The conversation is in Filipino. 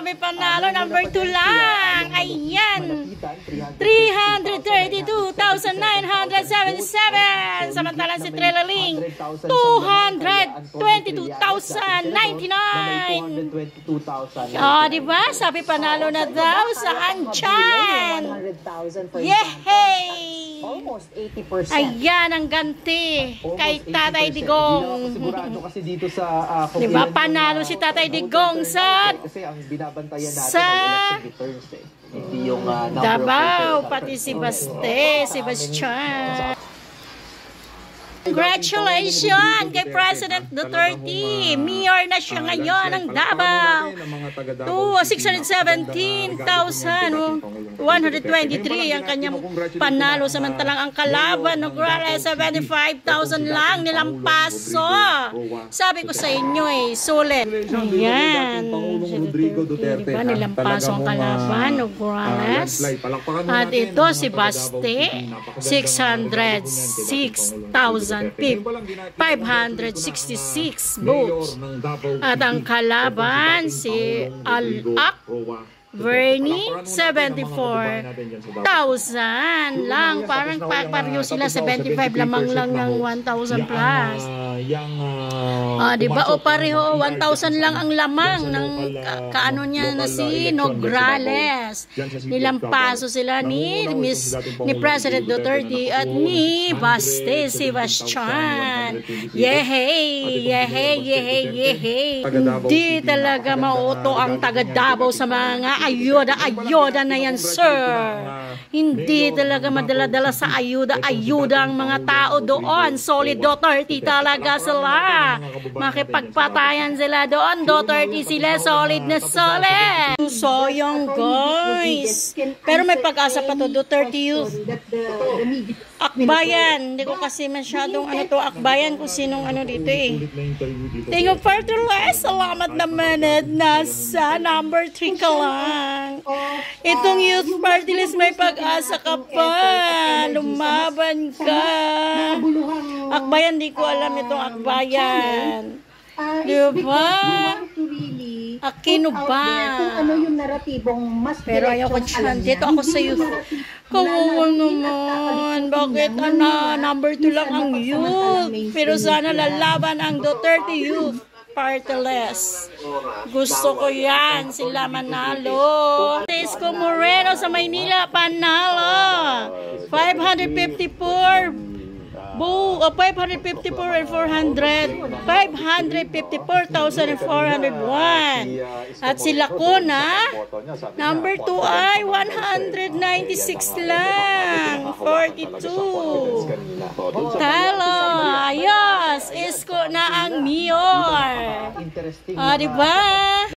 may panalo. Number 2 lang. Ayan. 332,977. Samantalang si Trelaling, 222,099. Diba? Sabi panalo na daw sa Anchan. Yehey! Almost 80%. Ayan ang ganti kay Tatay Digong. Sigurado kasi dito sa diba panalo si Tatay Digong sa kasi ang binabantayan natin ay election returns hindi yung Davao, pati si Sebastian. Congratulations kay President Duterte. Mayor na siya ngayon ng Davao. 617,123 ang kanyang panalo. Samantalang ang kalaban ng Nograles 75,000 lang nilampaso. Sabi ko sa inyo sulit. Ayan. Diba nilampaso ang kalaban ng Nograles. At ito si Baste 606,566 votes. At ang kalaban si Al-Ak Vernie 74,000 lang. Parang pareho sila, 75 lamang lang ng 1,000 plus. Diba? O pareho 1,000 lang ang lamang ng kaano niya na si Nograles. Nilampaso sila ni President Duterte at ni Baste Sebastian. Yehey! Yehey! Yehey! Yehey! Hindi talaga mauto ang taga Davao sa mga ayuda na yan, sir. Hindi talaga madala-dala sa ayuda ang mga tao doon. Solid Duterte talaga sila. Makipagpatayan sila doon. Duterte sila, solid na solid. So yung guys. Pero may pag-asa pa to, Duterte Youth. Akbayan. Hindi ko kasi masyadong Akbayan kung sinong dito Thank you for the last. Salamat naman at nasa number 3 ka lang. Itong Youth Party List may pag-asa ka pa. Lumaban ka. Akbayan, di ko alam itong Akbayan. Diba? Aquino ba? Pero ayoko dyan. Dito ako sa youth. Kawawa naman. Bakit number 2 lang ang youth? Pero sana lalaban ang Duterte Youth Party List. Gusto ko yan. Sila manalo. Isko Moreno sa Maynila, panalo. 554 554 and 400. 554,401. At si Lacuna, number 2 ay 196 lang. 42. Talo. Ayos. Isko na ang mayor. Diba?